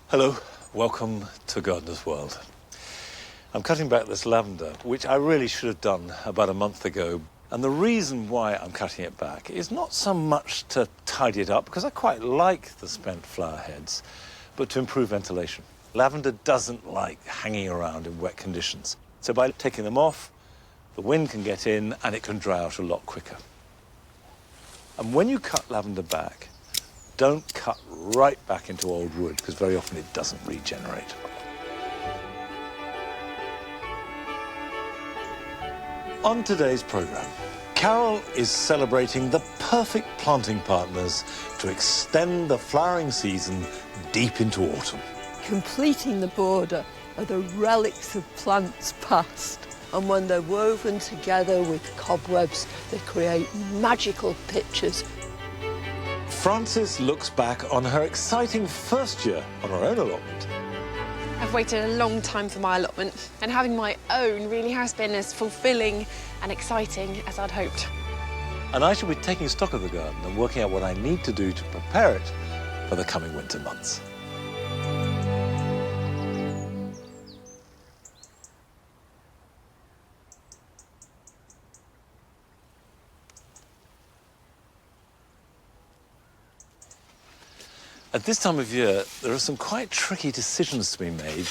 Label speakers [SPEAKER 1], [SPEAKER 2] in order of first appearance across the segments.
[SPEAKER 1] Hello, welcome to Gardener's World. I'm cutting back this lavender, which I really should have done about a month ago. And the reason why I'm cutting it back is not so much to tidy it up, because I quite like the spent flower heads, but to improve ventilation. Lavender doesn't like hanging around in wet conditions. So by taking them off, the wind can get in and it can dry out a lot quicker. And when you cut lavender back, don't cut right back into old wood, because very often it doesn't regenerate. On today's programme, Carol is celebrating the perfect planting partners to extend the flowering season deep into autumn.
[SPEAKER 2] Completing the border are the relics of plants past, and when they're woven together with cobwebs, they create magical pictures.
[SPEAKER 1] Frances looks back on her exciting first year on her own allotment.
[SPEAKER 3] I've waited a long time for my allotment, and having my own really has been as fulfilling and exciting as I'd hoped.
[SPEAKER 1] And I shall be taking stock of the garden and working out what I need to do to prepare it for the coming winter months. At this time of year, there are some quite tricky decisions to be made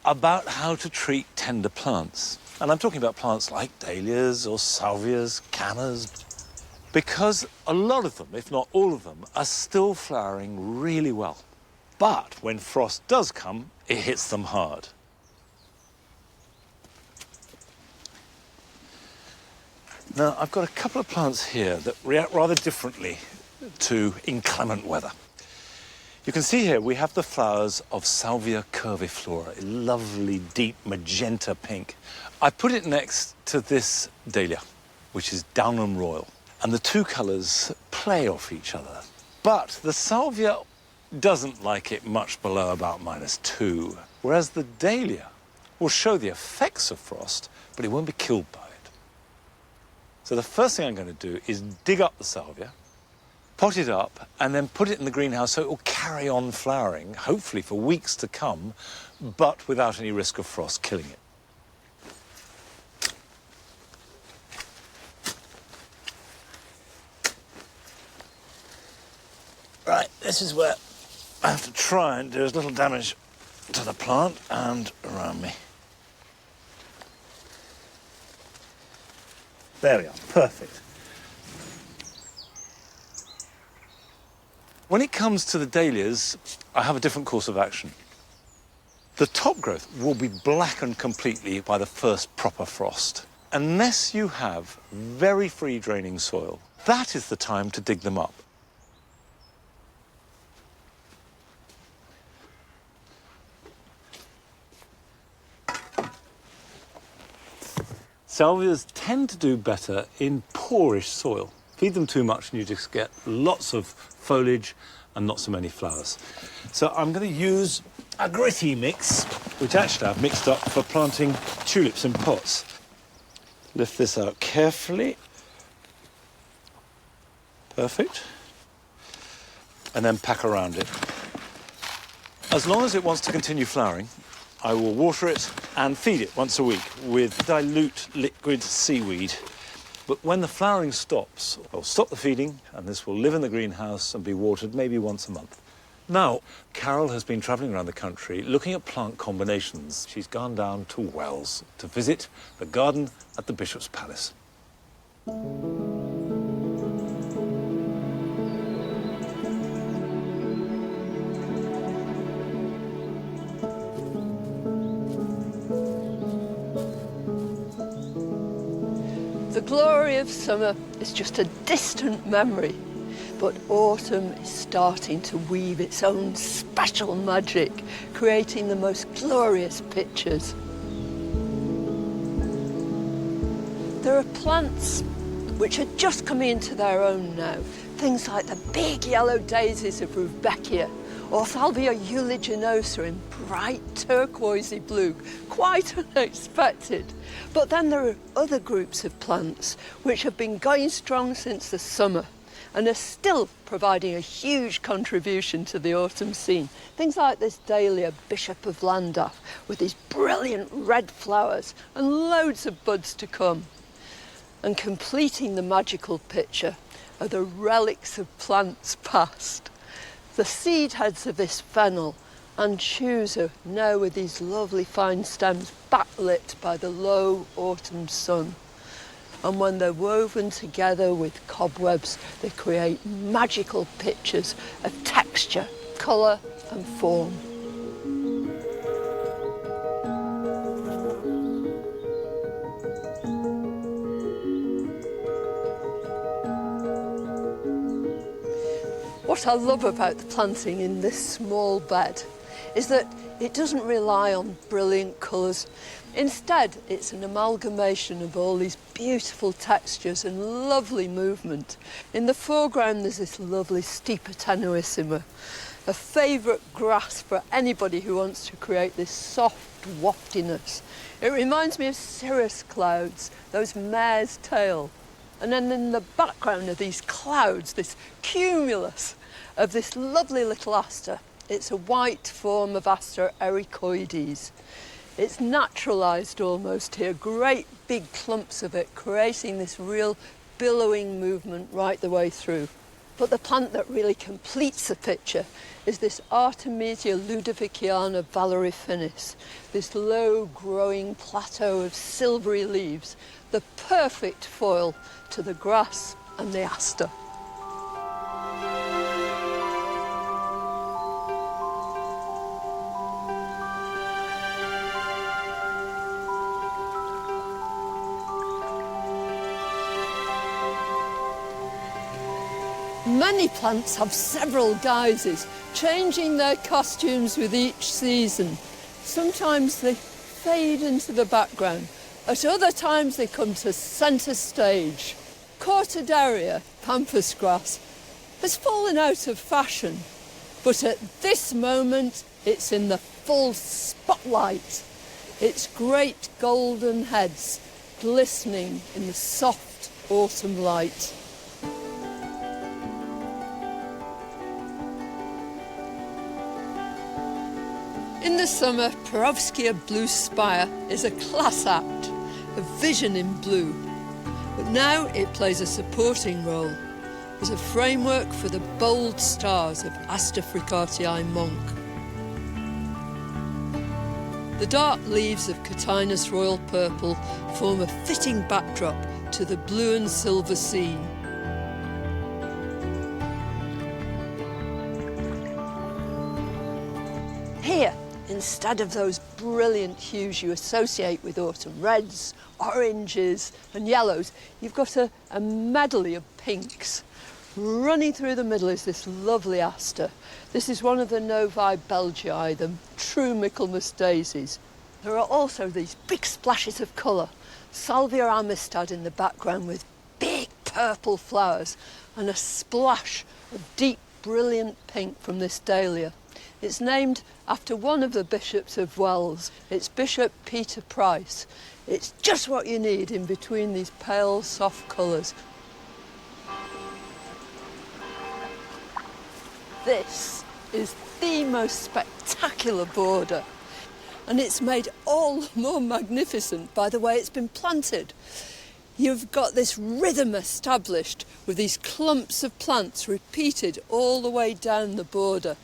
[SPEAKER 1] about how to treat tender plants. And I'm talking about plants like dahlias or salvias, cannas, because a lot of them, if not all of them, are still flowering really well. But when frost does come, it hits them hard. Now, I've got a couple of plants here that react rather differently to inclement weather. You can see here we have the flowers of Salvia curviflora, a lovely deep magenta pink. I put it next to this dahlia, which is Downham Royal, and the two colours play off each other. But the Salvia doesn't like it much below about -2, whereas the dahlia will show the effects of frost, but it won't be killed by it. So the first thing I'm going to do is dig up the Salvia, pot it up, and then put it in the greenhouse so it will carry on flowering, hopefully for weeks to come, but without any risk of frost killing it. Right, this is where I have to try and do as little damage to the plant and around me. There we are, perfect. When it comes to the dahlias, I have a different course of action. The top growth will be blackened completely by the first proper frost. Unless you have very free draining soil, that is the time to dig them up. Salvias tend to do better in poorish soil. Feed them too much and you just get lots of foliage and not so many flowers. So I'm going to use a gritty mix, which actually I've mixed up for planting tulips in pots. Lift this out carefully. Perfect. And then pack around it. As long as it wants to continue flowering, I will water it and feed it once a week with dilute liquid seaweed. But when the flowering stops, I'll stop the feeding, and this will live in the greenhouse and be watered maybe once a month. Now, Carol has been travelling around the country looking at plant combinations. She's gone down to Wells to visit the garden at the Bishop's Palace.
[SPEAKER 2] The glory of summer is just a distant memory, but autumn is starting to weave its own special magic, creating the most glorious pictures. There are plants which are just coming into their own now, things like the big yellow daisies of Rudbeckia, or Salvia uliginosa in bright turquoisey blue, quite unexpected. But then there are other groups of plants which have been going strong since the summer, and are still providing a huge contribution to the autumn scene. Things like this dahlia, Bishop of Llandaff, with these brilliant red flowers and loads of buds to come. And completing the magical picture are the relics of plants past. The seed heads of this fennel and chooser, now with these lovely fine stems backlit by the low autumn sun. And when they're woven together with cobwebs, they create magical pictures of texture, colour and form. What I love about the planting in this small bed is that it doesn't rely on brilliant colours. Instead, it's an amalgamation of all these beautiful textures and lovely movement. In the foreground, there's this lovely Stipa tenuissima, a favourite grass for anybody who wants to create this soft waftiness. It reminds me of cirrus clouds, those mare's tail. And then in the background of these clouds, this cumulus of this lovely little aster. It's a white form of Aster ericoides. It's naturalised almost here, great big clumps of it, creating this real billowing movement right the way through. But the plant that really completes the picture is this Artemisia ludoviciana valerifinis, this low-growing plateau of silvery leaves, the perfect foil to the grass and the aster. Many plants have several guises, changing their costumes with each season. Sometimes they fade into the background. At other times they come to centre stage. Cortaderia, pampas grass, has fallen out of fashion, but at this moment it's in the full spotlight. Its great golden heads glistening in the soft autumn light. In the summer, Perovskia Blue Spire is a class act, a vision in blue. But now it plays a supporting role as a framework for the bold stars of Aster fricatii monk. The dark leaves of Cotinus royal purple form a fitting backdrop to the blue and silver scene. Here, instead of those brilliant hues you associate with autumn, reds, oranges and yellows, you've got a medley of pinks. Running through the middle is this lovely aster. This is one of the Novae Belgii, the true Michaelmas daisies. There are also these big splashes of colour. Salvia amistad in the background with big purple flowers and a splash of deep, brilliant pink from this dahlia. It's named after one of the bishops of Wells. It's Bishop Peter Price. It's just what you need in between these pale, soft colours. This is the most spectacular border, and it's made all the more magnificent by the way it's been planted. You've got this rhythm established with these clumps of plants repeated all the way down the border.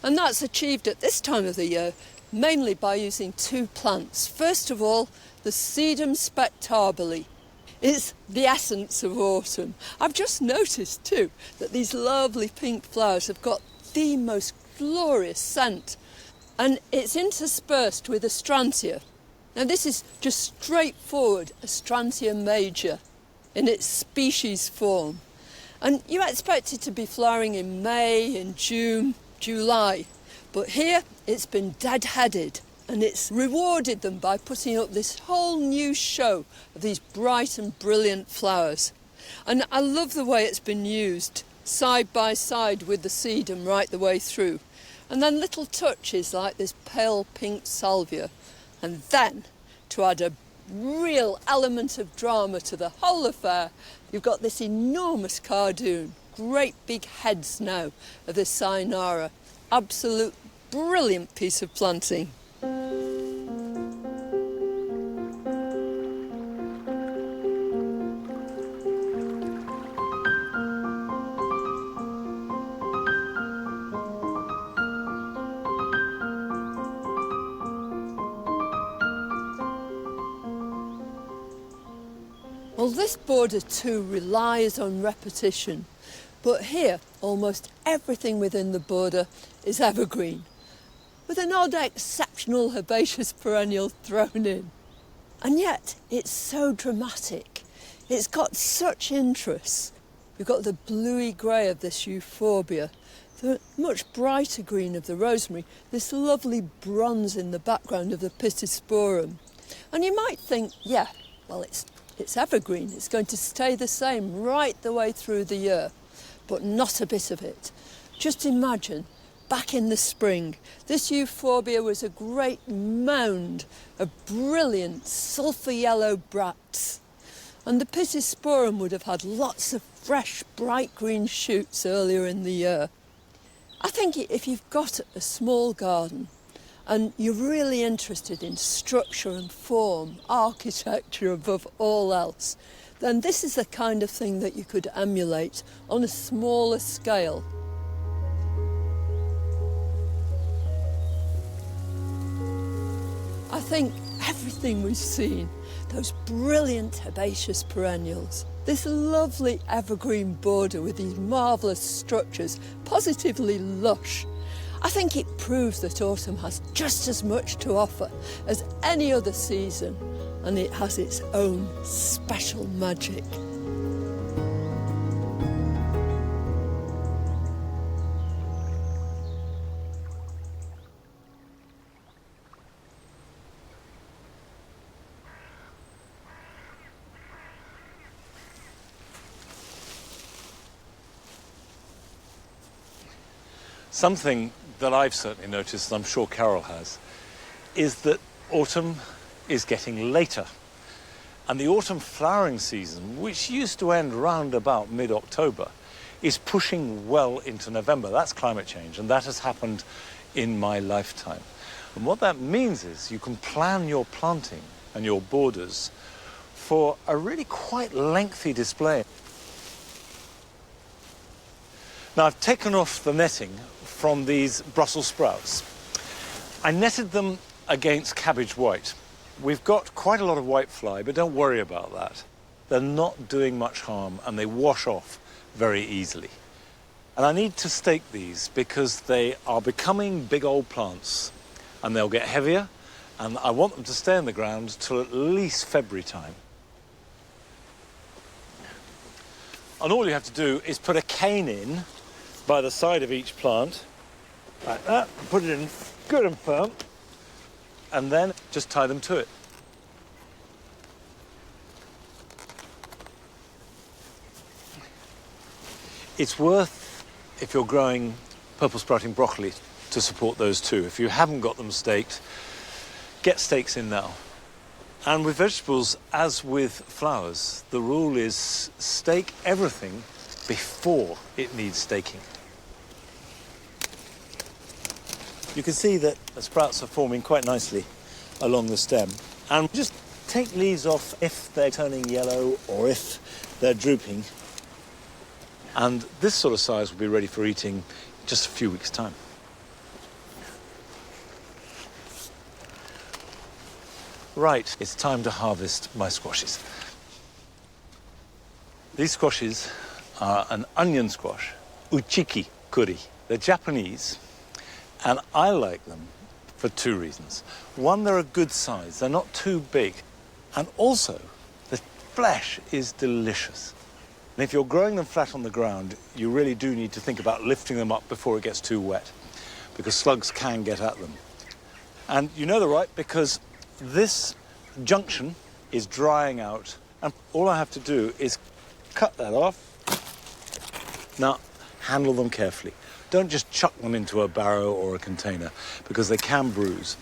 [SPEAKER 2] And that's achieved at this time of the year mainly by using two plants. First of all, the Sedum spectabile. It's the essence of autumn. I've just noticed too that these lovely pink flowers have got the most glorious scent, and it's interspersed with Astrantia. Now this is just straightforward Astrantia major in its species form, and you expect it to be flowering in May, in June, July, but here it's been dead-headed, and it's rewarded them by putting up this whole new show of these bright and brilliant flowers. And I love the way it's been used side by side with the sedum right the way through, and then little touches like this pale pink salvia, and then to add a real element of drama to the whole affair, you've got this enormous cardoon. great big heads now of the cyanara. Absolute brilliant piece of planting. Well, this border too relies on repetition, but here almost everything within the border is evergreen, with an odd exceptional herbaceous perennial thrown in. And yet it's so dramatic. It's got such interest. We've got the bluey grey of this euphorbia, the much brighter green of the rosemary, this lovely bronze in the background of the pittosporum. And you might think, yeah, well, it's evergreen, it's going to stay the same right the way through the year, but not a bit of it. Just imagine, back in the spring, this euphorbia was a great mound of brilliant sulphur yellow bracts, and the pittosporum would have had lots of fresh, bright green shoots earlier in the year. I think if you've got a small garden and you're really interested in structure and form, architecture above all else, then this is the kind of thing that you could emulate on a smaller scale. I think everything we've seen, those brilliant herbaceous perennials, this lovely evergreen border with these marvellous structures, positively lush, I think it proves that autumn has just as much to offer as any other season, and it has its own special magic.
[SPEAKER 1] Something that I've certainly noticed, and I'm sure Carol has, is that autumn is getting later. And the autumn flowering season, which used to end round about mid-October, is pushing well into November. That's climate change, and that has happened in my lifetime. And what that means is you can plan your planting and your borders for a really quite lengthy display. Now, I've taken off the netting from these Brussels sprouts. I netted them against cabbage white. We've got quite a lot of whitefly, but don't worry about that. They're not doing much harm and they wash off very easily. And I need to stake these because they are becoming big old plants and they'll get heavier, and I want them to stay in the ground till at least February time. And all you have to do is put a cane in by the side of each plant, like that, put it in good and firm, and then just tie them to it. It's worth, if you're growing purple sprouting broccoli, to support those too. If you haven't got them staked, get stakes in now. And with vegetables, as with flowers, the rule is stake everything before it needs staking. You can see that the sprouts are forming quite nicely along the stem. And just take leaves off if they're turning yellow or if they're drooping. And this sort of size will be ready for eating in just a few weeks' time. Right, it's time to harvest my squashes. These squashes are an onion squash, uchiki kuri. They're Japanese, and I like them for two reasons. One, they're a good size. They're not too big. And also, the flesh is delicious. And if you're growing them flat on the ground, you really do need to think about lifting them up before it gets too wet, because slugs can get at them. And you know they're right because this junction is drying out, and all I have to do is cut that off. Now, handle them carefully. Don't just chuck them into a barrow or a container, because they can bruise.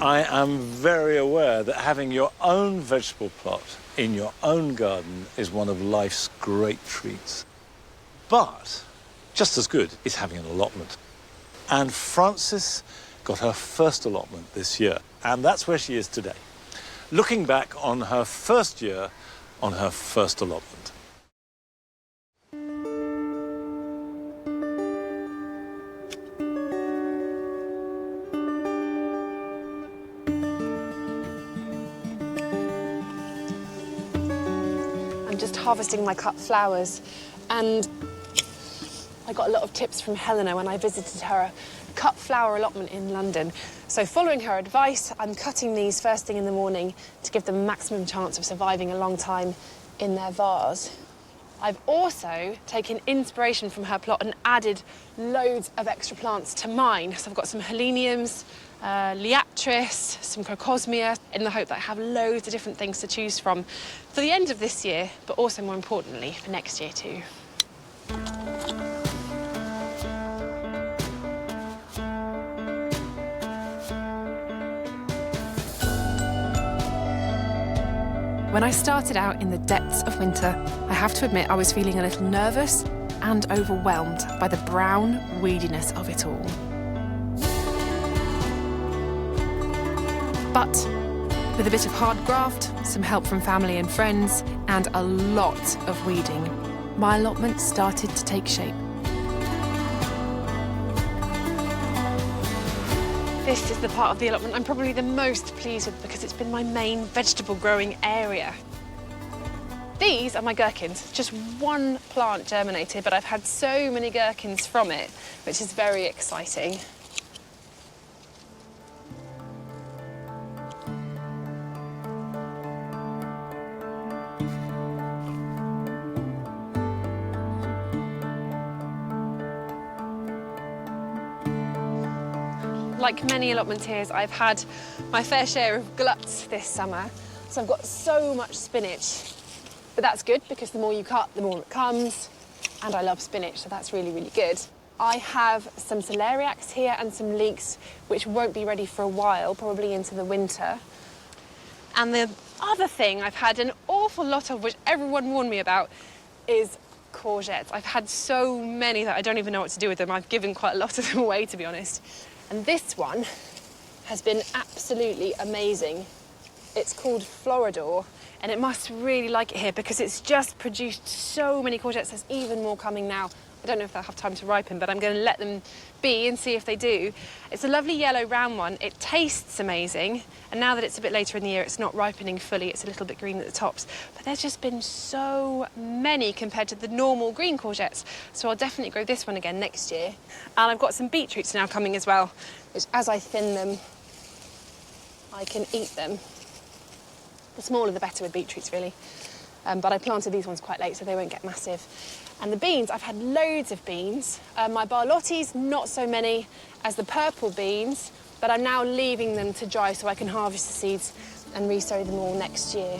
[SPEAKER 1] I am very aware that having your own vegetable plot in your own garden is one of life's great treats. But just as good is having an allotment. And Frances got her first allotment this year, and that's where she is today, looking back on her first year on her first allotment.
[SPEAKER 3] I'm just harvesting my cut flowers, and I got a lot of tips from Helena when I visited her cut flower allotment in London. So following her advice, I'm cutting these first thing in the morning to give them maximum chance of surviving a long time in their vase. I've also taken inspiration from her plot and added loads of extra plants to mine. So I've got some heleniums, liatris, some crocosmia, in the hope that I have loads of different things to choose from for the end of this year, but also more importantly for next year too. When I started out in the depths of winter, I have to admit I was feeling a little nervous and overwhelmed by the brown weediness of it all. But with a bit of hard graft, some help from family and friends, and a lot of weeding, my allotment started to take shape. This is the part of the allotment I'm probably the most pleased with because it's been my main vegetable growing area. These are my gherkins. Just one plant germinated, but I've had so many gherkins from it, which is very exciting. Like many allotmenteers, I've had my fair share of gluts this summer, so I've got so much spinach. But that's good because the more you cut, the more it comes, and I love spinach, so that's really, really good. I have some celeriacs here and some leeks, which won't be ready for a while, probably into the winter. And the other thing I've had an awful lot of, which everyone warned me about, is courgettes. I've had so many that I don't even know what to do with them. I've given quite a lot of them away, to be honest. And this one has been absolutely amazing. It's called Floridor, and it must really like it here because it's just produced so many courgettes. There's even more coming now. I don't know if they'll have time to ripen, but I'm going to let them be and see if they do. It's a lovely yellow round one. It tastes amazing, and now that it's a bit later in the year, it's not ripening fully. It's a little bit green at the tops, but there's just been so many compared to the normal green courgettes, so I'll definitely grow this one again next year. And I've got some beetroots now coming as well, which as I thin them, I can eat them. The smaller the better with beetroots, really. But I planted these ones quite late, so they won't get massive. And the beans, I've had loads of beans. My Barlottis, not so many as the purple beans, but I'm now leaving them to dry so I can harvest the seeds and resow them all next year.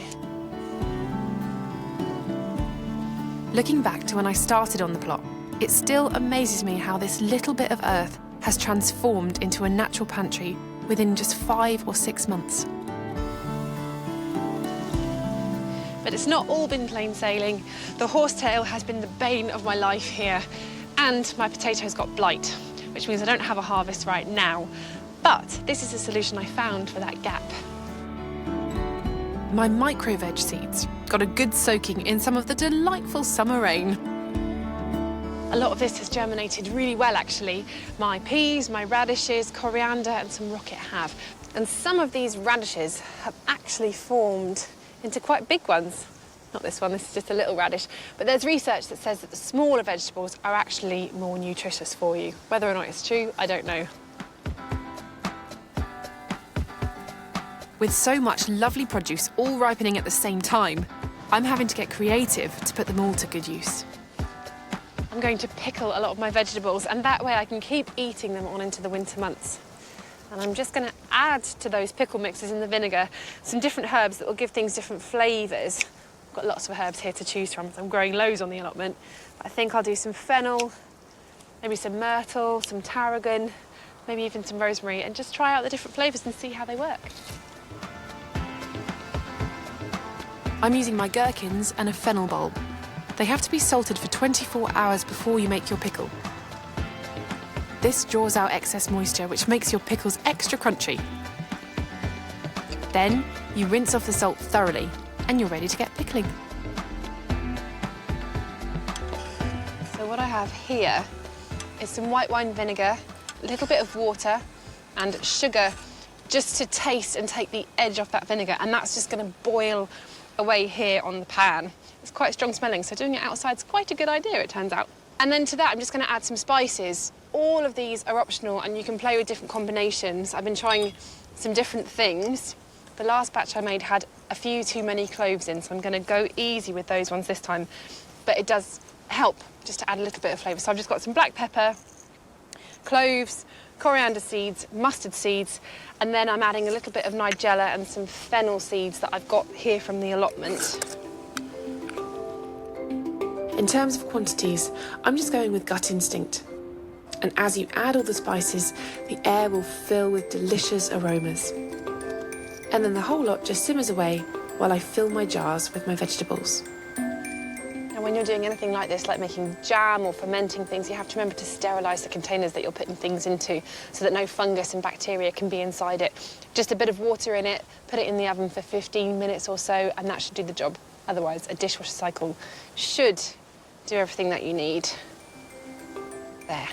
[SPEAKER 3] Looking back to when I started on the plot, it still amazes me how this little bit of earth has transformed into a natural pantry within just 5 or 6 months. But it's not all been plain sailing. The horsetail has been the bane of my life here, and my potatoes got blight, which means I don't have a harvest right now. But this is a solution I found for that gap. My micro-veg seeds got a good soaking in some of the delightful summer rain. A lot of this has germinated really well, actually. My peas, my radishes, coriander, and some rocket have. And some of these radishes have actually formed into quite big ones. Not this one, this is just a little radish. But there's research that says that the smaller vegetables are actually more nutritious for you. Whether or not it's true, I don't know. With so much lovely produce all ripening at the same time, I'm having to get creative to put them all to good use. I'm going to pickle a lot of my vegetables, and that way I can keep eating them on into the winter months. And I'm just going to add to those pickle mixes in the vinegar some different herbs that will give things different flavours. I've got lots of herbs here to choose from, so I'm growing loads on the allotment. But I think I'll do some fennel, maybe some myrtle, some tarragon, maybe even some rosemary, and just try out the different flavours and see how they work. I'm using my gherkins and a fennel bulb. They have to be salted for 24 hours before you make your pickle. This draws out excess moisture, which makes your pickles extra crunchy. Then you rinse off the salt thoroughly and you're ready to get pickling. So what I have here is some white wine vinegar, a little bit of water and sugar just to taste and take the edge off that vinegar, and that's just going to boil away here on the pan. It's quite strong smelling, so doing it outside is quite a good idea, it turns out. And then to that, I'm just going to add some spices. All of these are optional and you can play with different combinations. I've been trying some different things. The last batch I made had a few too many cloves in, so I'm going to go easy with those ones this time. But it does help just to add a little bit of flavour. So I've just got some black pepper, cloves, coriander seeds, mustard seeds, and then I'm adding a little bit of nigella and some fennel seeds that I've got here from the allotment. In terms of quantities, I'm just going with gut instinct. And as you add all the spices, the air will fill with delicious aromas. And then the whole lot just simmers away while I fill my jars with my vegetables. And when you're doing anything like this, like making jam or fermenting things, you have to remember to sterilise the containers that you're putting things into so that no fungus and bacteria can be inside it. Just a bit of water in it, put it in the oven for 15 minutes or so, and that should do the job. Otherwise, a dishwasher cycle should do everything that you need. There.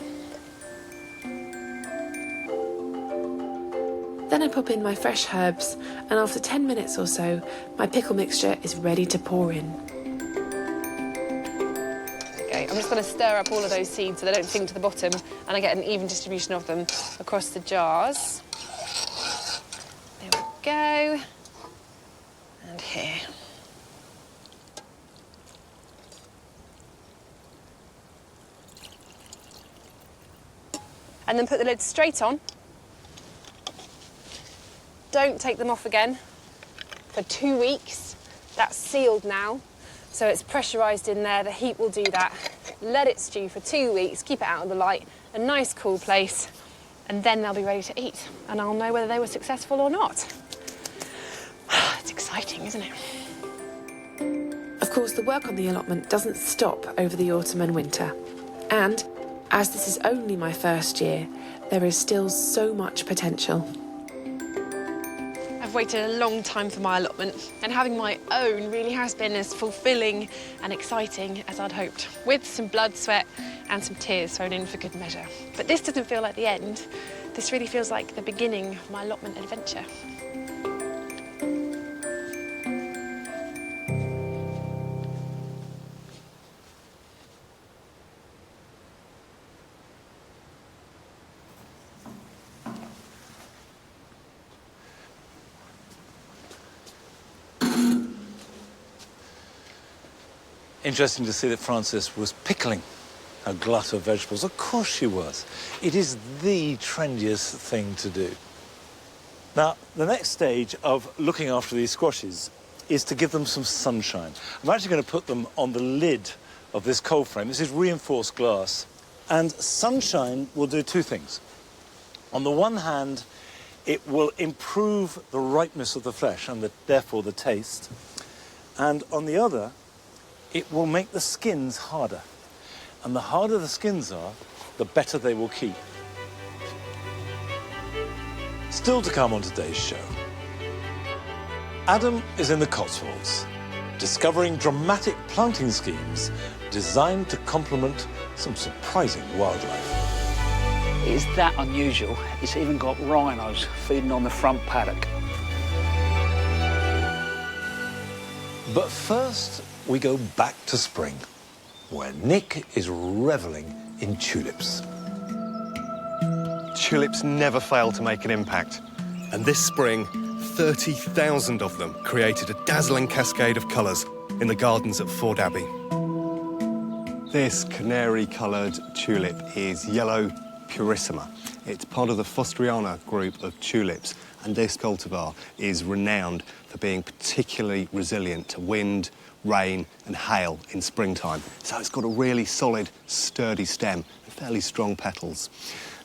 [SPEAKER 3] Then I pop in my fresh herbs, and after 10 minutes or so, my pickle mixture is ready to pour in. Okay, I'm just going to stir up all of those seeds so they don't sink to the bottom, and I get an even distribution of them across the jars. There we go. And here. And then put the lid straight on. Don't take them off again for 2 weeks. That's sealed now, so it's pressurised in there. The heat will do that. Let it stew for 2 weeks, keep it out of the light, a nice cool place, and then they'll be ready to eat. And I'll know whether they were successful or not. It's exciting, isn't it? Of course, the work on the allotment doesn't stop over the autumn and winter. And as this is only my first year, there is still so much potential. I've waited a long time for my allotment, and having my own really has been as fulfilling and exciting as I'd hoped, with some blood, sweat and some tears thrown in for good measure. But this doesn't feel like the end. This really feels like the beginning of my allotment adventure.
[SPEAKER 1] Interesting to see that Frances was pickling a glut of vegetables. Of course she was. It is the trendiest thing to do. Now, the next stage of looking after these squashes is to give them some sunshine. I'm actually going to put them on the lid of this cold frame. This is reinforced glass. And sunshine will do two things. On the one hand, it will improve the ripeness of the flesh and therefore the taste. And on the other, it will make the skins harder. And the harder the skins are, the better they will keep. Still to come on today's show. Adam is in the Cotswolds, discovering dramatic planting schemes designed to complement some surprising wildlife.
[SPEAKER 4] It's that unusual. It's even got rhinos feeding on the front paddock.
[SPEAKER 1] But first, we go back to spring, where Nick is reveling in tulips.
[SPEAKER 5] Tulips never fail to make an impact. And this spring, 30,000 of them created a dazzling cascade of colours in the gardens at Forde Abbey. This canary-coloured tulip is yellow purissima. It's part of the Fosteriana group of tulips, and this cultivar is renowned for being particularly resilient to wind, rain and hail in springtime. So it's got a really solid, sturdy stem and fairly strong petals.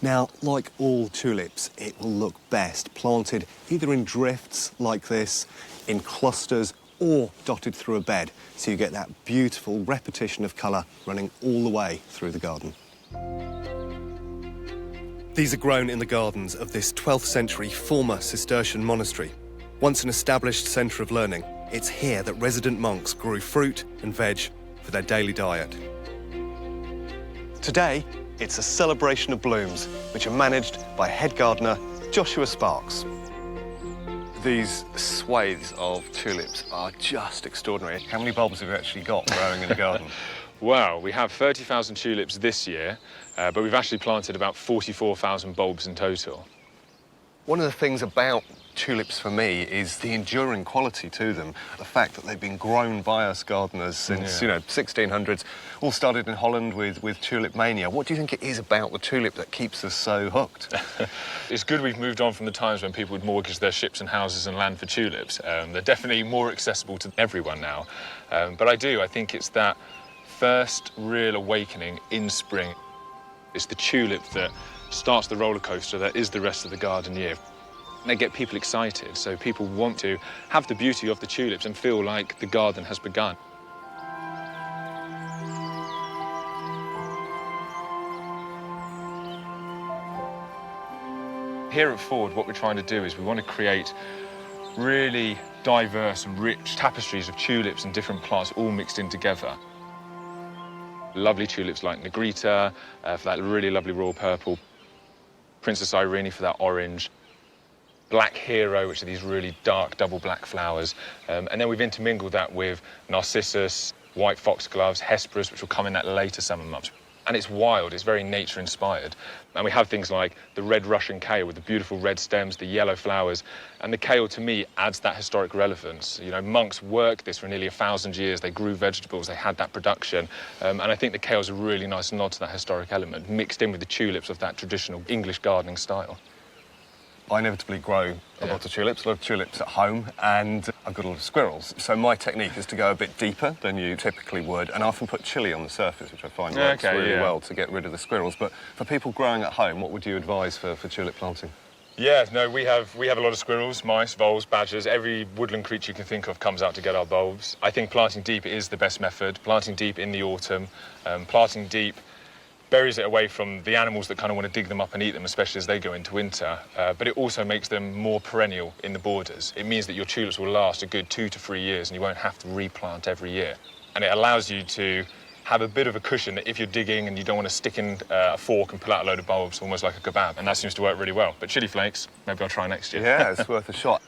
[SPEAKER 5] Now, like all tulips, it will look best planted either in drifts like this, in clusters, or dotted through a bed, so you get that beautiful repetition of colour running all the way through the garden. These are grown in the gardens of this 12th century former Cistercian monastery. Once an established centre of learning, it's here that resident monks grew fruit and veg for their daily diet. Today, it's a celebration of blooms, which are managed by head gardener Joshua Sparks. These swathes of tulips are just extraordinary. How many bulbs have you actually got growing in the garden?
[SPEAKER 6] Well, we have 30,000 tulips this year, but we've actually planted about 44,000 bulbs in total.
[SPEAKER 5] One of the things about tulips for me is the enduring quality to them. The fact that they've been grown by us gardeners since, 1600s. All started in Holland with tulip mania. What do you think it is about the tulip that keeps us so hooked?
[SPEAKER 6] It's good we've moved on from the times when people would mortgage their ships and houses and land for tulips. They're definitely more accessible to everyone now. But I think it's that first real awakening in spring. It's the tulip that starts the roller coaster that is the rest of the garden year. They get people excited, so people want to have the beauty of the tulips and feel like the garden has begun. Here at Forde, what we're trying to do is we want to create really diverse and rich tapestries of tulips and different plants all mixed in together. Lovely tulips like Negrita, for that really lovely royal purple, Princess Irene for that orange, Black Hero, which are these really dark double black flowers, and then we've intermingled that with Narcissus, white foxgloves, Hesperus, which will come in that later summer months. And it's wild, it's very nature-inspired. And we have things like the red Russian kale with the beautiful red stems, the yellow flowers, and the kale, to me, adds that historic relevance. You know, monks worked this for nearly 1,000 years. They grew vegetables, they had that production, and I think the kale's a really nice nod to that historic element, mixed in with the tulips of that traditional English gardening style.
[SPEAKER 5] I inevitably grow a lot of tulips at home, and I've got a lot of squirrels. So my technique is to go a bit deeper than you typically would, and I often put chili on the surface, which I find works really well to get rid of the squirrels. But for people growing at home, what would you advise for tulip planting?
[SPEAKER 6] Yeah, no, we have a lot of squirrels, mice, voles, badgers. Every woodland creature you can think of comes out to get our bulbs. I think planting deep is the best method. Planting deep in the autumn, planting deep buries it away from the animals that kind of want to dig them up and eat them, especially as they go into winter. But it also makes them more perennial in the borders. It means that your tulips will last a good 2 to 3 years and you won't have to replant every year. And it allows you to have a bit of a cushion that if you're digging and you don't want to stick in a fork and pull out a load of bulbs, almost like a kebab. And that seems to work really well. But chili flakes, maybe I'll try next year.
[SPEAKER 5] Yeah, it's worth a shot.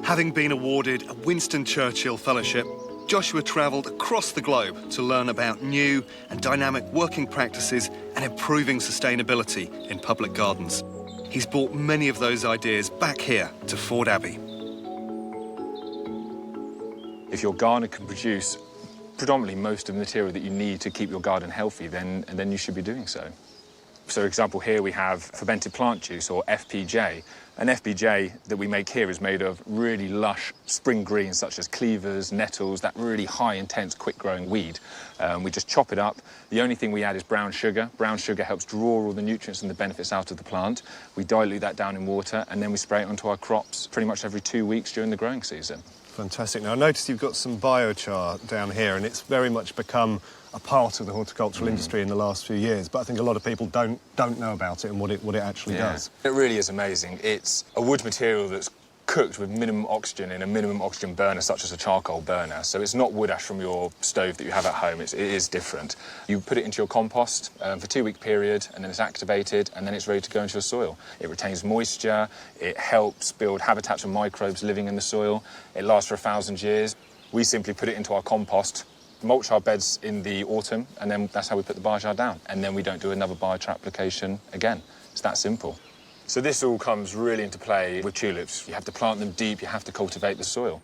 [SPEAKER 5] Having been awarded a Winston Churchill Fellowship, Joshua travelled across the globe to learn about new and dynamic working practices and improving sustainability in public gardens. He's brought many of those ideas back here to Forde Abbey.
[SPEAKER 6] If your gardener can produce predominantly most of the material that you need to keep your garden healthy, then you should be doing so. So, for example, here we have fermented plant juice, or FPJ. An FPJ that we make here is made of really lush spring greens, such as cleavers, nettles, that really high, intense, quick-growing weed. We just chop it up. The only thing we add is brown sugar. Brown sugar helps draw all the nutrients and the benefits out of the plant. We dilute that down in water, and then we spray it onto our crops pretty much every 2 weeks during the growing season.
[SPEAKER 5] Fantastic. Now, I noticed you've got some biochar down here, and it's very much become a part of the horticultural industry in the last few years, but I think a lot of people don't know about it and what it actually does.
[SPEAKER 6] It really is amazing. It's a wood material that's cooked with minimum oxygen in a minimum oxygen burner, such as a charcoal burner. So it's not wood ash from your stove that you have at home. It is different. You put it into your compost for a 2-week period, and then it's activated, and then it's ready to go into your soil. It retains moisture. It helps build habitats for microbes living in the soil. It lasts for 1,000 years. We simply put it into our compost, mulch our beds in the autumn, and then that's how we put the biochar down. And then we don't do another biochar application again. It's that simple. So this all comes really into play with tulips. You have to plant them deep, you have to cultivate the soil.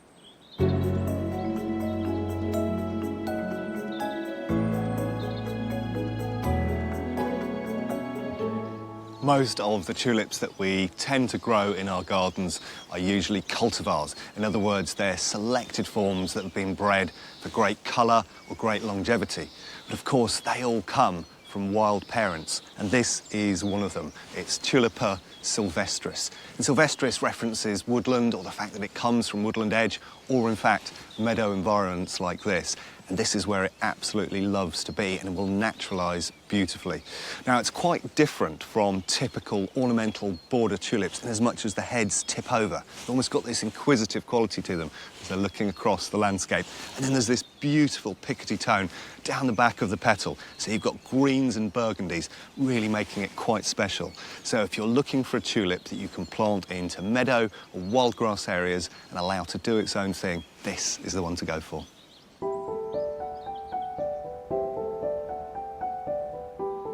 [SPEAKER 5] Most of the tulips that we tend to grow in our gardens are usually cultivars. In other words, they're selected forms that have been bred for great colour or great longevity. But of course, they all come from wild parents, and this is one of them. It's Tulipa sylvestris. And sylvestris references woodland, or the fact that it comes from woodland edge, or in fact meadow environments like this. And this is where it absolutely loves to be, and it will naturalise beautifully. Now, it's quite different from typical ornamental border tulips in as much as the heads tip over. They've almost got this inquisitive quality to them as they're looking across the landscape. And then there's this beautiful pickety tone down the back of the petal. So you've got greens and burgundies, really making it quite special. So if you're looking for a tulip that you can plant into meadow or wildgrass areas and allow to do its own thing, this is the one to go for.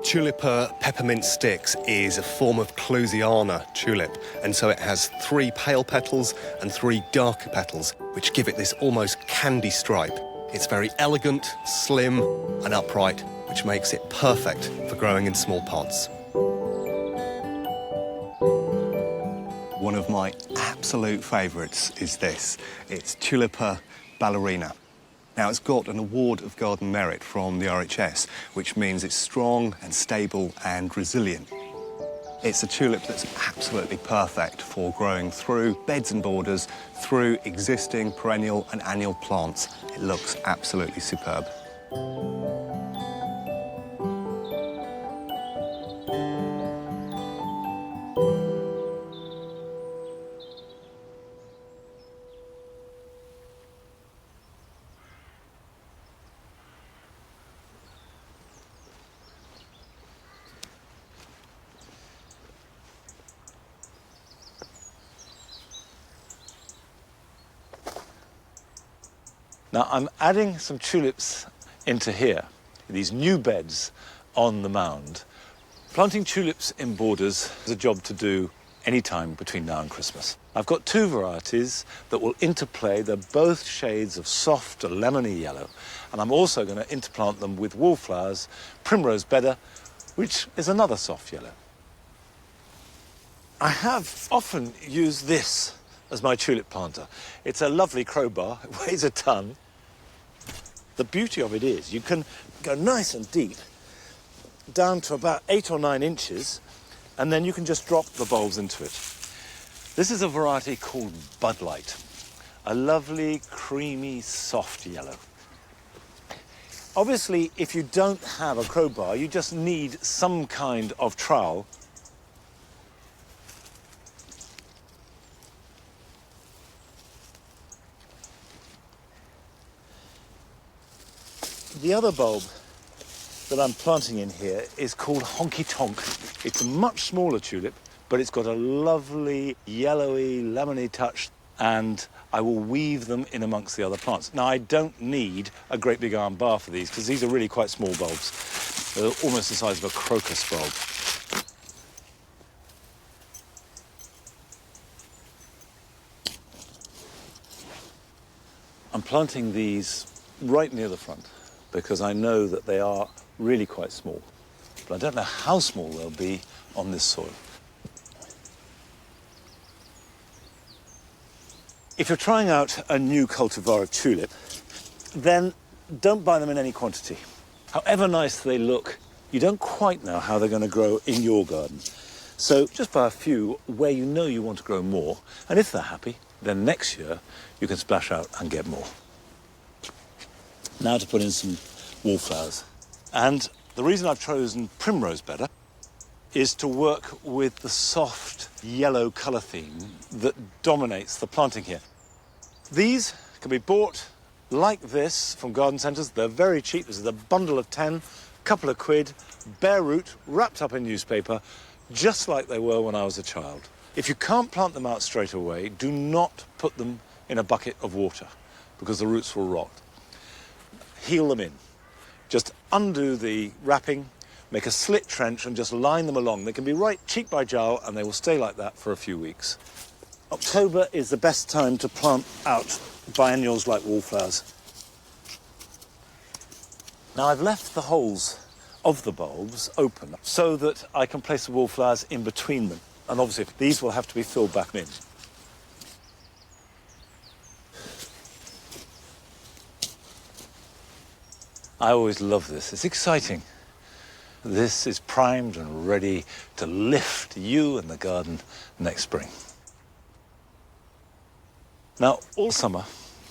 [SPEAKER 5] Tulipa peppermint sticks is a form of Clusiana tulip, and so it has 3 pale petals and 3 darker petals, which give it this almost candy stripe. It's very elegant, slim and upright, which makes it perfect for growing in small pots. One of my absolute favourites is this. It's Tulipa ballerina. Now, it's got an Award of Garden Merit from the RHS, which means it's strong and stable and resilient. It's a tulip that's absolutely perfect for growing through beds and borders, through existing perennial and annual plants. It looks absolutely superb.
[SPEAKER 1] Now, I'm adding some tulips into here, these new beds on the mound. Planting tulips in borders is a job to do any time between now and Christmas. I've got 2 varieties that will interplay. They're both shades of soft lemony yellow, and I'm also going to interplant them with wallflowers, primrose bedder, which is another soft yellow. I have often used this as my tulip planter. It's a lovely crowbar, it weighs a ton. The beauty of it is you can go nice and deep, down to about 8 or 9 inches, and then you can just drop the bulbs into it. This is a variety called Blight, a lovely, creamy, soft yellow. Obviously, if you don't have a crowbar, you just need some kind of trowel. The other bulb that I'm planting in here is called Honky Tonk. It's a much smaller tulip, but it's got a lovely yellowy, lemony touch, and I will weave them in amongst the other plants. Now, I don't need a great big iron bar for these, because these are really quite small bulbs. They're almost the size of a crocus bulb. I'm planting these right near the front, because I know that they are really quite small. But I don't know how small they'll be on this soil. If you're trying out a new cultivar of tulip, then don't buy them in any quantity. However nice they look, you don't quite know how they're going to grow in your garden. So just buy a few where you know you want to grow more, and if they're happy, then next year you can splash out and get more. Now to put in some wallflowers. And the reason I've chosen primrose bedder is to work with the soft yellow colour theme that dominates the planting here. These can be bought like this from garden centres. They're very cheap. This is a bundle of 10, couple of quid, bare root, wrapped up in newspaper, just like they were when I was a child. If you can't plant them out straight away, do not put them in a bucket of water, because the roots will rot. Heel them in. Just undo the wrapping, make a slit trench and just line them along. They can be right cheek by jowl and they will stay like that for a few weeks. October is the best time to plant out biennials like wallflowers. Now, I've left the holes of the bulbs open so that I can place the wallflowers in between them. And obviously these will have to be filled back in. I always love this. It's exciting this is primed and ready to lift you and the garden next spring. Now, all summer,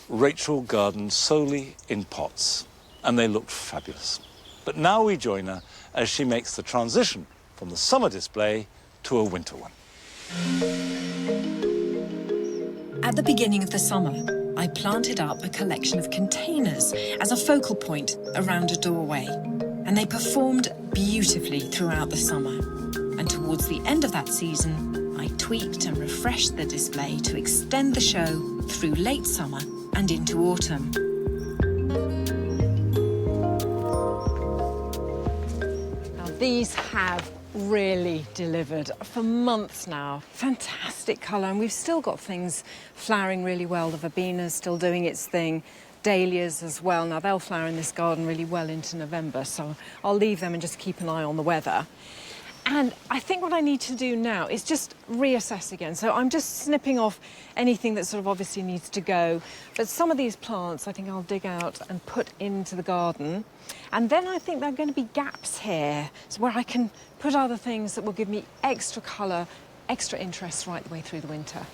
[SPEAKER 1] Rachel gardened solely in pots, and they looked fabulous. But now we join her as she makes the transition from the summer display to a winter one.
[SPEAKER 7] At the beginning of the summer, I planted up a collection of containers as a focal point around a doorway, and they performed beautifully throughout the summer. And towards the end of that season, I tweaked and refreshed the display to extend the show through late summer and into autumn.
[SPEAKER 8] Now, these have really delivered for months now. Fantastic colour, and we've still got things flowering really well. The verbena's still doing its thing, dahlias as well. Now, they'll flower in this garden really well into November, so I'll leave them and just keep an eye on the weather. And I think what I need to do now is just reassess again. So I'm just snipping off anything that sort of obviously needs to go. But some of these plants I think I'll dig out and put into the garden. And then I think there are going to be gaps here, so where I can put other things that will give me extra colour, extra interest right the way through the winter.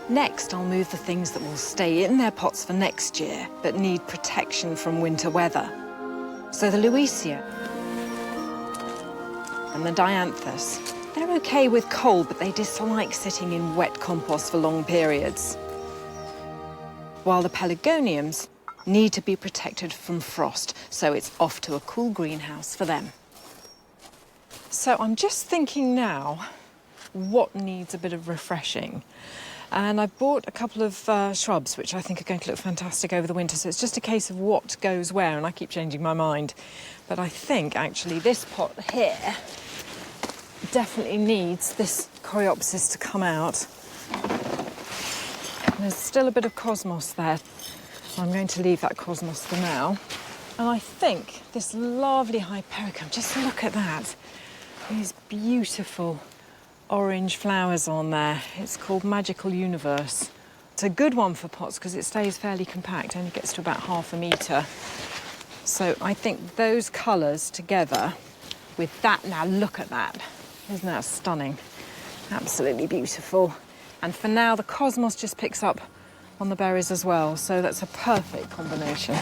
[SPEAKER 8] Next, I'll move the things that will stay in their pots for next year, but need protection from winter weather. So the Louisia and the Dianthus, they're okay with cold, but they dislike sitting in wet compost for long periods. While the Pelargoniums need to be protected from frost, so it's off to a cool greenhouse for them. So I'm just thinking now what needs a bit of refreshing. And I bought a couple of shrubs, which I think are going to look fantastic over the winter. So it's just a case of what goes where, and I keep changing my mind. But I think, actually, this pot here definitely needs this coreopsis to come out. And there's still a bit of cosmos there. I'm going to leave that cosmos for now. And I think this lovely hypericum, just look at that. These beautiful orange flowers on there. It's called Magical Universe. It's a good one for pots because it stays fairly compact, only gets to about ½ a metre. So I think those colours together with that, now look at that. Isn't that stunning? Absolutely beautiful. And for now, the cosmos just picks up on the berries as well, so that's a perfect combination.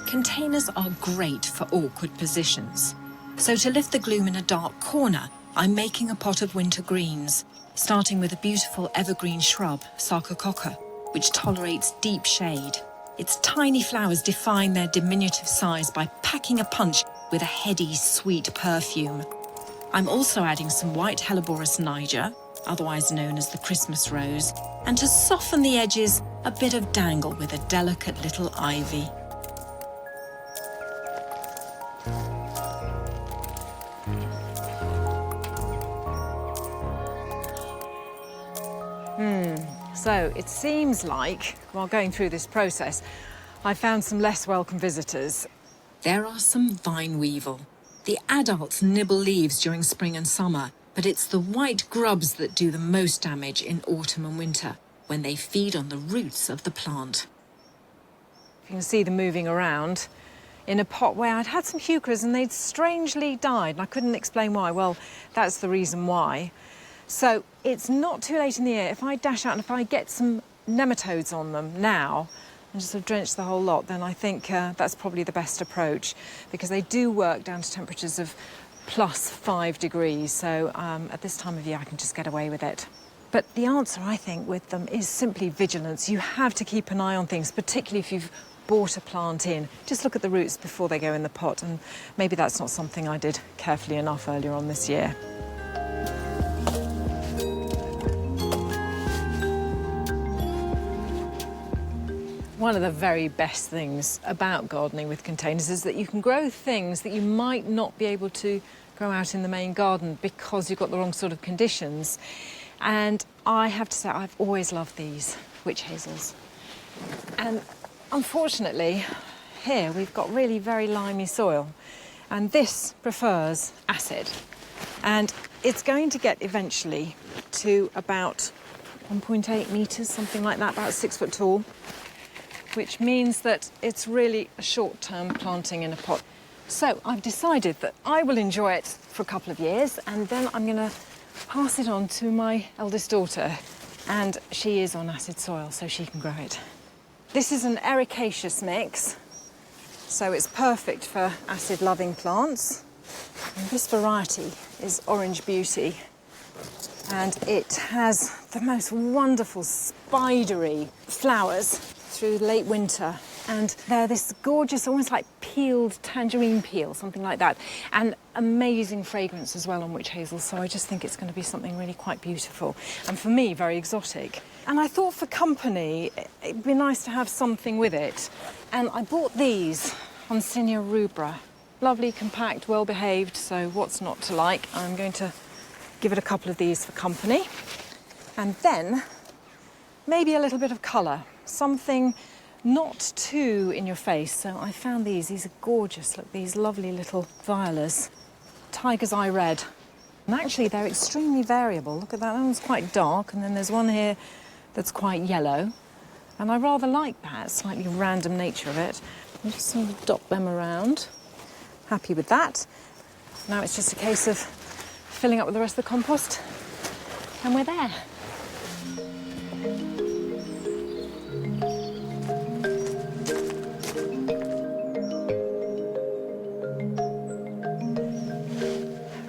[SPEAKER 7] Containers are great for awkward positions. So to lift the gloom in a dark corner, I'm making a pot of winter greens, starting with a beautiful evergreen shrub, Sarcococca, which tolerates deep shade. Its tiny flowers define their diminutive size by packing a punch with a heady, sweet perfume. I'm also adding some white Helleborus niger, otherwise known as the Christmas rose, and to soften the edges, a bit of dangle with a delicate little ivy.
[SPEAKER 8] So it seems like, while going through this process, I found some less welcome visitors.
[SPEAKER 7] There are some vine weevil. The adults nibble leaves during spring and summer, but it's the white grubs that do the most damage in autumn and winter, when they feed on the roots of the plant.
[SPEAKER 8] You can see them moving around in a pot where I'd had some heucheras and they'd strangely died, and I couldn't explain why. Well, that's the reason why. So it's not too late in the year. If I dash out and if I get some nematodes on them now and just sort of drench the whole lot, then I think that's probably the best approach, because they do work down to temperatures of +5 degrees. So at this time of year, I can just get away with it. But the answer, I think, with them is simply vigilance. You have to keep an eye on things, particularly if you've bought a plant in. Just look at the roots before they go in the pot, and maybe that's not something I did carefully enough earlier on this year. One of the very best things about gardening with containers is that you can grow things that you might not be able to grow out in the main garden because you've got the wrong sort of conditions. And I have to say, I've always loved these witch hazels. And unfortunately, here we've got really very limey soil, and this prefers acid. And it's going to get eventually to about 1.8 metres, something like that, about 6 foot tall, which means that it's really a short-term planting in a pot. So I've decided that I will enjoy it for a couple of years, and then I'm going to pass it on to my eldest daughter, and she is on acid soil, so she can grow it. This is an ericaceous mix, so it's perfect for acid-loving plants. And this variety is Orange Beauty, and it has the most wonderful spidery flowers through late winter, and they're this gorgeous, almost like peeled tangerine peel, something like that, and amazing fragrance as well on witch hazel, so I just think it's going to be something really quite beautiful, and for me, very exotic. And I thought for company, it'd be nice to have something with it, and I bought these Honsinia rubra. Lovely, compact, well-behaved, so what's not to like? I'm going to give it a couple of these for company. And then, maybe a little bit of colour. Something not too in your face. So I found these. These are gorgeous. Look, these lovely little violas. Tiger's Eye Red. And actually, they're extremely variable. Look at that. That one's quite dark, and then there's one here that's quite yellow. And I rather like that slightly random nature of it. I'm just going to dot them around. Happy with that. Now it's just a case of filling up with the rest of the compost, and we're there.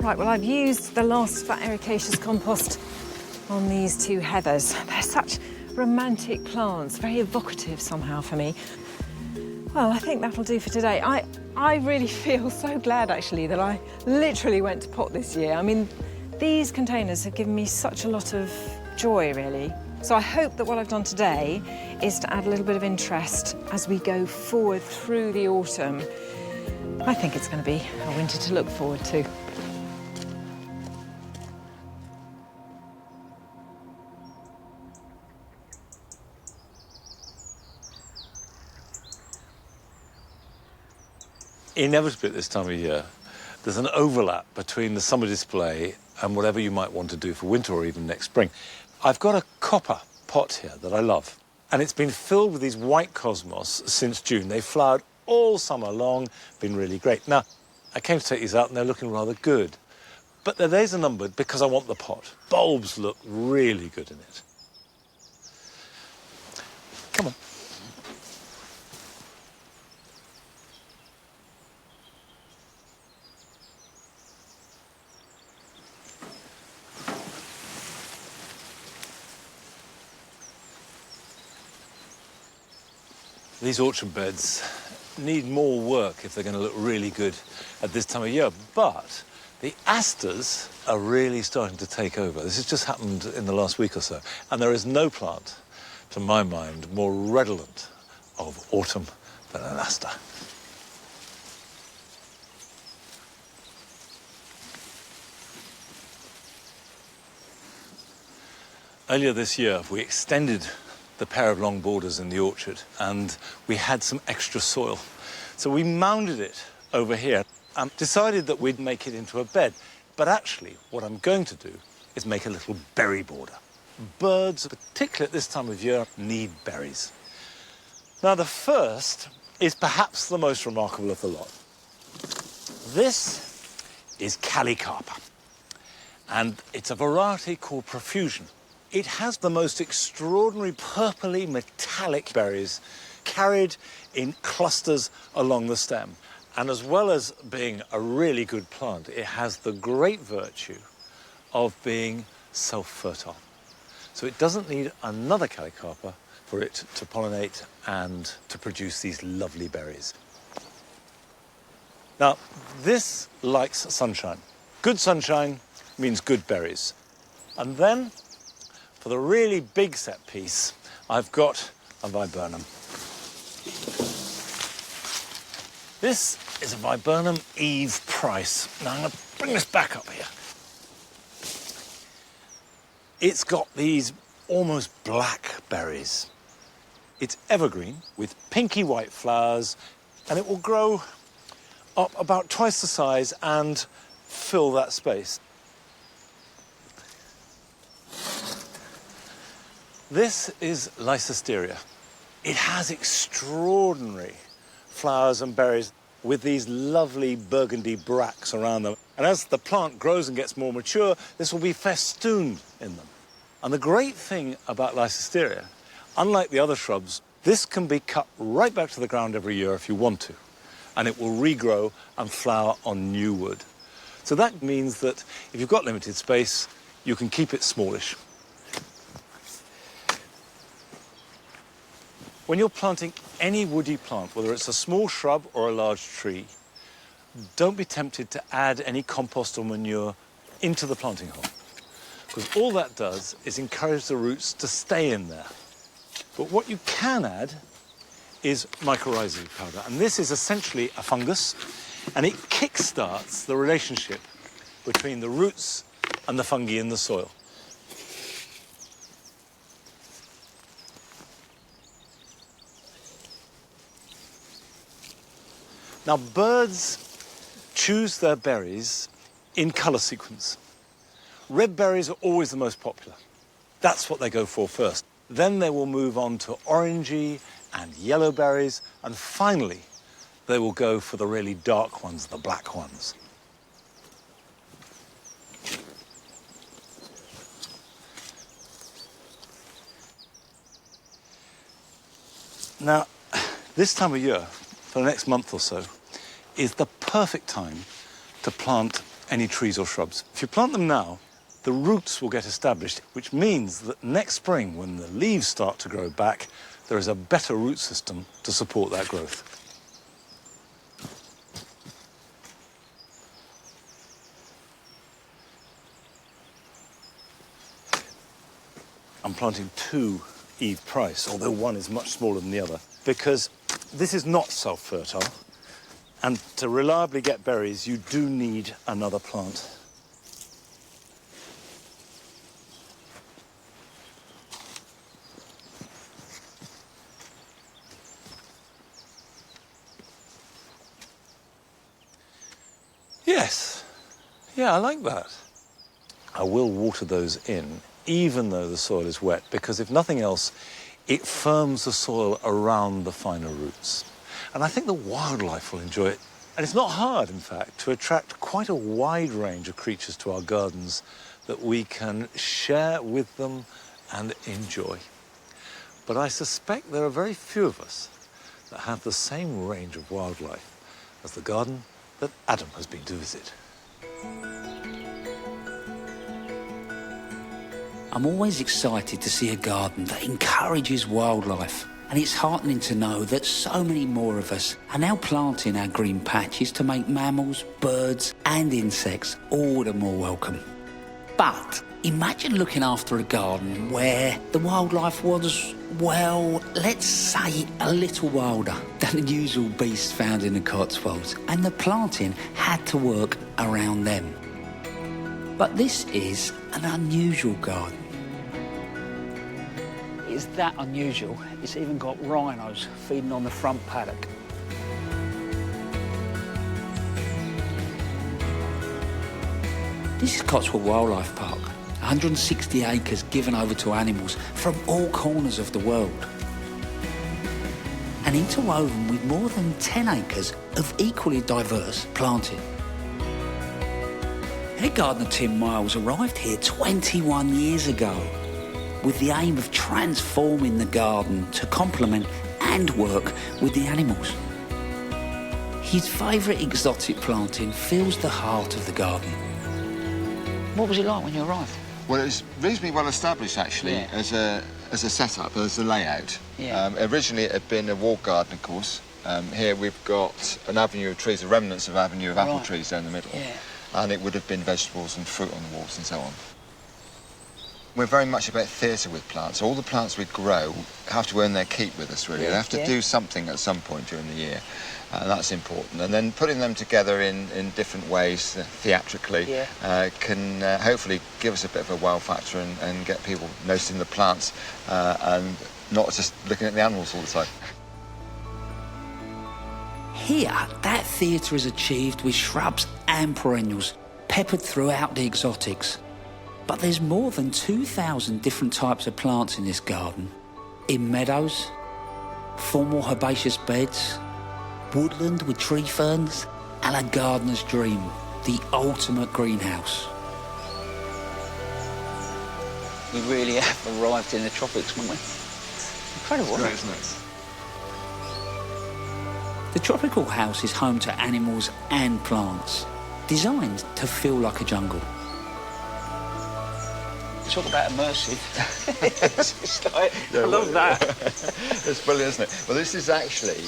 [SPEAKER 8] Right, well, I've used the last fat ericaceous compost on these two heathers. They're such romantic plants, very evocative somehow for me. Well, I think that'll do for today. I really feel so glad, actually, that I literally went to pot this year. I mean, these containers have given me such a lot of joy, really. So I hope that what I've done today is to add a little bit of interest as we go forward through the autumn. I think it's going to be a winter to look forward to.
[SPEAKER 1] Inevitably at this time of year, there's an overlap between the summer display and whatever you might want to do for winter or even next spring. I've got a copper pot here that I love, and it's been filled with these white cosmos since June. They've flowered all summer long, been really great. Now, I came to take these out and they're looking rather good, but their days are numbered because I want the pot. Bulbs look really good in it. Come on. These orchard beds need more work if they're going to look really good at this time of year, but the asters are really starting to take over. This has just happened in the last week or so, and there is no plant, to my mind, more redolent of autumn than an aster. Earlier this year, we extended the pair of long borders in the orchard, and we had some extra soil. So we mounded it over here and decided that we'd make it into a bed. But actually, what I'm going to do is make a little berry border. Birds, particularly at this time of year, need berries. Now, the first is perhaps the most remarkable of the lot. This is Calicarpa, and it's a variety called Profusion. It has the most extraordinary purpley metallic berries carried in clusters along the stem. And as well as being a really good plant, it has the great virtue of being self-fertile. So it doesn't need another Calicarpa for it to pollinate and to produce these lovely berries. Now, this likes sunshine. Good sunshine means good berries. And then, for the really big set piece, I've got a viburnum. This is a viburnum Eve Price. Now I'm going to bring this back up here. It's got these almost black berries. It's evergreen with pinky white flowers, and it will grow up about twice the size and fill that space. This is Lycisteria. It has extraordinary flowers and berries with these lovely burgundy bracts around them. And as the plant grows and gets more mature, this will be festooned in them. And the great thing about Lycisteria, unlike the other shrubs, this can be cut right back to the ground every year if you want to, and it will regrow and flower on new wood. So that means that if you've got limited space, you can keep it smallish. When you're planting any woody plant, whether it's a small shrub or a large tree, don't be tempted to add any compost or manure into the planting hole, because all that does is encourage the roots to stay in there. But what you can add is mycorrhizae powder, and this is essentially a fungus, and it kick-starts the relationship between the roots and the fungi in the soil. Now, birds choose their berries in colour sequence. Red berries are always the most popular. That's what they go for first. Then they will move on to orangey and yellow berries, and finally, they will go for the really dark ones, the black ones. Now, this time of year, for the next month or so, is the perfect time to plant any trees or shrubs. If you plant them now, the roots will get established, which means that next spring, when the leaves start to grow back, there is a better root system to support that growth. I'm planting 2 Eve Price, although one is much smaller than the other, because this is not self-fertile, and to reliably get berries, you do need another plant. Yes, yeah, I like that. I will water those in, even though the soil is wet, because if nothing else, it firms the soil around the finer roots. And I think the wildlife will enjoy it. And it's not hard, in fact, to attract quite a wide range of creatures to our gardens that we can share with them and enjoy. But I suspect there are very few of us that have the same range of wildlife as the garden that Adam has been to visit.
[SPEAKER 4] I'm always excited to see a garden that encourages wildlife, and it's heartening to know that so many more of us are now planting our green patches to make mammals, birds and insects all the more welcome. But imagine looking after a garden where the wildlife was, well, let's say a little wilder than the usual beasts found in the Cotswolds, and the planting had to work around them. But this is an unusual garden.
[SPEAKER 7] It's that unusual, it's even got rhinos feeding on the front paddock.
[SPEAKER 4] This is Cotswold Wildlife Park, 160 acres given over to animals from all corners of the world. And interwoven with more than 10 acres of equally diverse planting. Head gardener Tim Miles arrived here 21 years ago with the aim of transforming the garden to complement and work with the animals. His favourite exotic planting fills the heart of the garden. What was it like when you arrived?
[SPEAKER 9] Well, it was reasonably well established, actually,
[SPEAKER 4] Yeah.
[SPEAKER 9] as a setup, as a layout.
[SPEAKER 4] Yeah.
[SPEAKER 9] Originally, it had been a walled garden, of course. Here we've got an avenue of trees, the remnants of avenue of apple
[SPEAKER 4] Right.
[SPEAKER 9] trees down the middle.
[SPEAKER 4] Yeah.
[SPEAKER 9] And it would have been vegetables and fruit on the walls and so on. We're very much about theatre with plants. All the plants we grow have to earn their keep with us, really. They have to do something at some point during the year, and that's important. And then putting them together in different ways, theatrically, can hopefully give us a bit of a wow factor and get people noticing the plants and not just looking at the animals all the time.
[SPEAKER 4] Here, that theatre is achieved with shrubs and perennials, peppered throughout the exotics. But there's more than 2,000 different types of plants in this garden. In meadows, formal herbaceous beds, woodland with tree ferns, and a gardener's dream, the ultimate greenhouse. We really have arrived in the tropics, haven't we? Incredible,
[SPEAKER 9] Great, isn't it?
[SPEAKER 4] The tropical house is home to animals and plants, designed to feel like a jungle. Talk about immersive. It's like, I love that.
[SPEAKER 9] It's brilliant, isn't it? Well, this is actually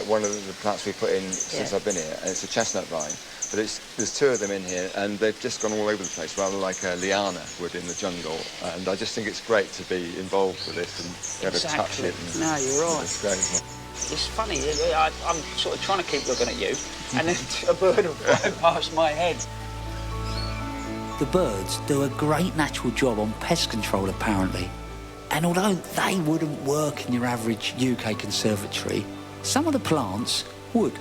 [SPEAKER 9] one of the plants we put in since I've been here, and it's a chestnut vine. But there's two of them in here, and they've just gone all over the place, rather like a liana would in the jungle. And I just think it's great to be involved with this and be able to touch it. And,
[SPEAKER 4] no, you're right.
[SPEAKER 9] It's great, isn't it?
[SPEAKER 4] It's funny, I'm sort of trying to keep looking at you, and then a bird will fly past my head. The birds do a great natural job on pest control, apparently. And although they wouldn't work in your average UK conservatory, some of the plants would.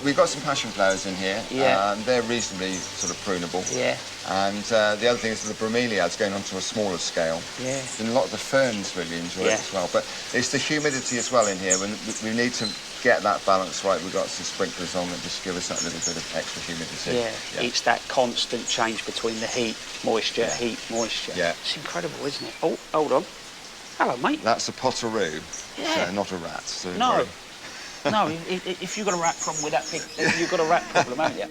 [SPEAKER 9] We've got some passion flowers in here.
[SPEAKER 4] Yeah.
[SPEAKER 9] They're reasonably sort of prunable.
[SPEAKER 4] Yeah.
[SPEAKER 9] And the other thing is the bromeliads going on to a smaller scale.
[SPEAKER 4] Yeah.
[SPEAKER 9] And a lot of the ferns really enjoy it as well. But it's the humidity as well in here. When we need to get that balance right, we've got some sprinklers on that just give us that little bit of extra humidity.
[SPEAKER 4] Yeah. It's that constant change between the heat, moisture, heat, moisture.
[SPEAKER 9] Yeah.
[SPEAKER 4] It's incredible, isn't it? Oh, hold on. Hello, mate.
[SPEAKER 9] That's a potteroo,
[SPEAKER 4] Yeah.
[SPEAKER 9] not a rat. So
[SPEAKER 4] No. No, if you've got a rat problem with that pig, you've got a rat problem, haven't you?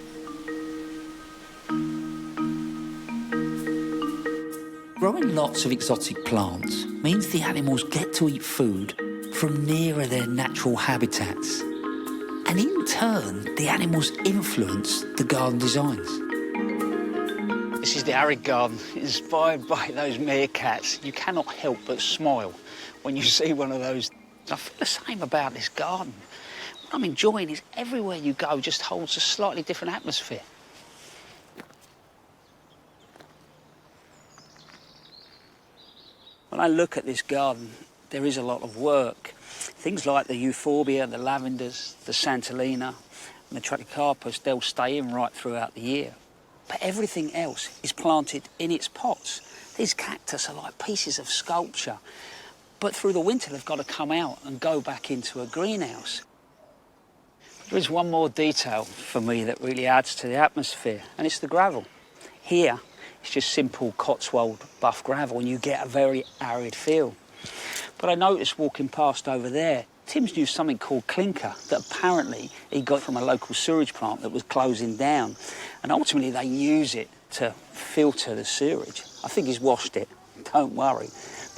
[SPEAKER 4] Growing lots of exotic plants means the animals get to eat food from nearer their natural habitats. And in turn, the animals influence the garden designs. This is the arid garden, inspired by those meerkats. You cannot help but smile when you see one of those. I feel the same about this garden. What I'm enjoying is everywhere you go just holds a slightly different atmosphere. When I look at this garden, there is a lot of work. Things like the euphorbia, the lavenders, the santolina, and the trachycarpus, they'll stay in right throughout the year. But everything else is planted in its pots. These cactus are like pieces of sculpture. But through the winter, they've got to come out and go back into a greenhouse. There is one more detail for me that really adds to the atmosphere, and it's the gravel. Here, it's just simple Cotswold buff gravel, and you get a very arid feel. But I noticed walking past over there, Tim's used something called clinker that apparently he got from a local sewage plant that was closing down. And ultimately, they use it to filter the sewage. I think he's washed it, don't worry.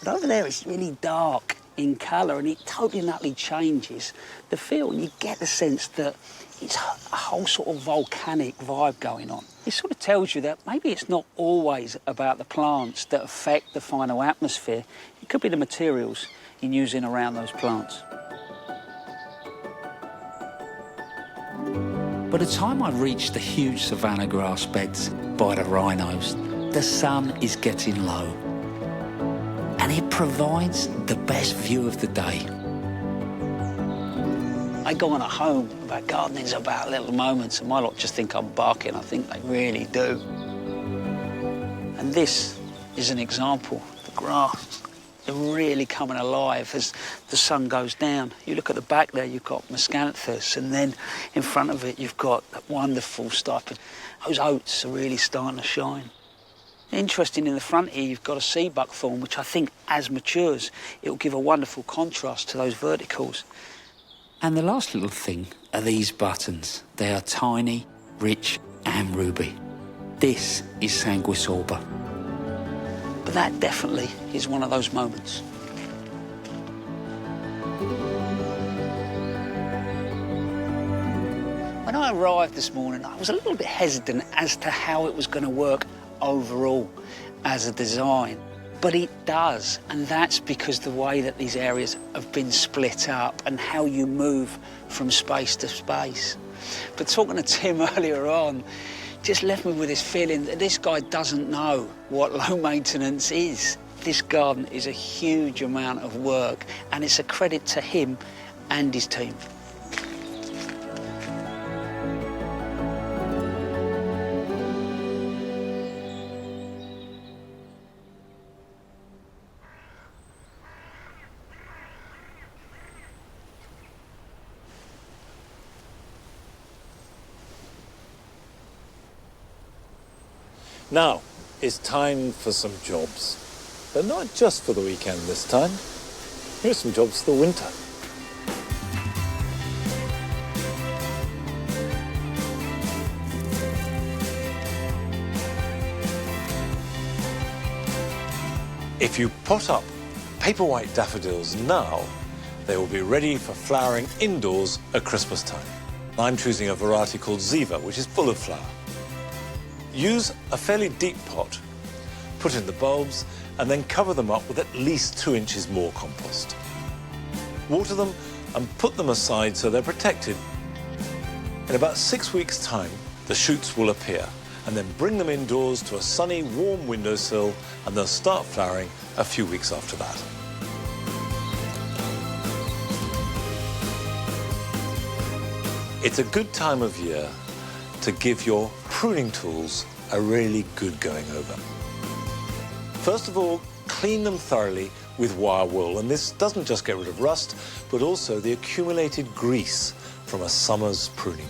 [SPEAKER 4] But over there, it's really dark in colour, and it totally and utterly changes the feel. And you get the sense that it's a whole sort of volcanic vibe going on. It sort of tells you that maybe it's not always about the plants that affect the final atmosphere. It could be the materials you're using around those plants. By the time I reach the huge savanna grass beds by the rhinos, the sun is getting low. And it provides the best view of the day. I go on at home about gardening's about little moments, and my lot just think I'm barking. I think they really do. And this is an example. The grass is really coming alive as the sun goes down. You look at the back there, you've got miscanthus, and then in front of it, you've got that wonderful stipe. Those oats are really starting to shine. Interesting, in the front here, you've got a sea buckthorn, which I think, as matures, it'll give a wonderful contrast to those verticals. And the last little thing are these buttons. They are tiny, rich, and ruby. This is sanguisorba. But that definitely is one of those moments. When I arrived this morning, I was a little bit hesitant as to how it was going to work overall as a design. But it does, and that's because the way that these areas have been split up and how you move from space to space. But talking to Tim earlier on just left me with this feeling that this guy doesn't know what low maintenance is. This garden is a huge amount of work, and it's a credit to him and his team.
[SPEAKER 1] Now, it's time for some jobs. But not just for the weekend this time. Here's some jobs for the winter. If you pot up paper white daffodils now, they will be ready for flowering indoors at Christmas time. I'm choosing a variety called Ziva, which is full of flower. Use a fairly deep pot, put in the bulbs, and then cover them up with at least 2 inches more compost. Water them and put them aside so they're protected. In about 6 weeks' time, the shoots will appear, and then bring them indoors to a sunny, warm windowsill, and they'll start flowering a few weeks after that. It's a good time of year to give your pruning tools a really good going over. First of all, clean them thoroughly with wire wool, and this doesn't just get rid of rust, but also the accumulated grease from a summer's pruning.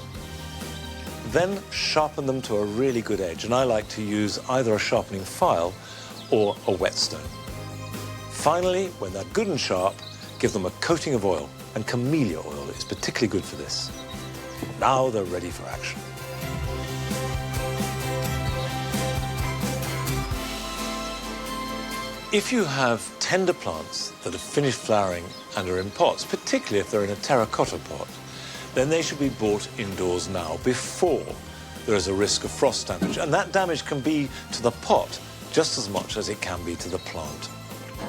[SPEAKER 1] Then sharpen them to a really good edge, and I like to use either a sharpening file or a whetstone. Finally, when they're good and sharp, give them a coating of oil, and camellia oil is particularly good for this. Now they're ready for action. If you have tender plants that have finished flowering and are in pots, particularly if they're in a terracotta pot, then they should be brought indoors now before there is a risk of frost damage. And that damage can be to the pot just as much as it can be to the plant.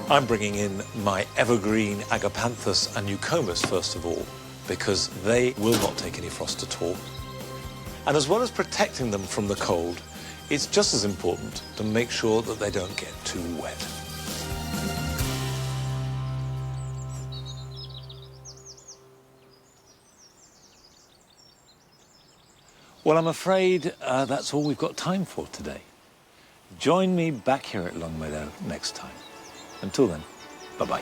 [SPEAKER 1] I'm bringing in my evergreen agapanthus and eucomis first of all, because they will not take any frost at all. And as well as protecting them from the cold, it's just as important to make sure that they don't get too wet. Well, I'm afraid that's all we've got time for today. Join me back here at Longmeadow next time. Until then, bye-bye.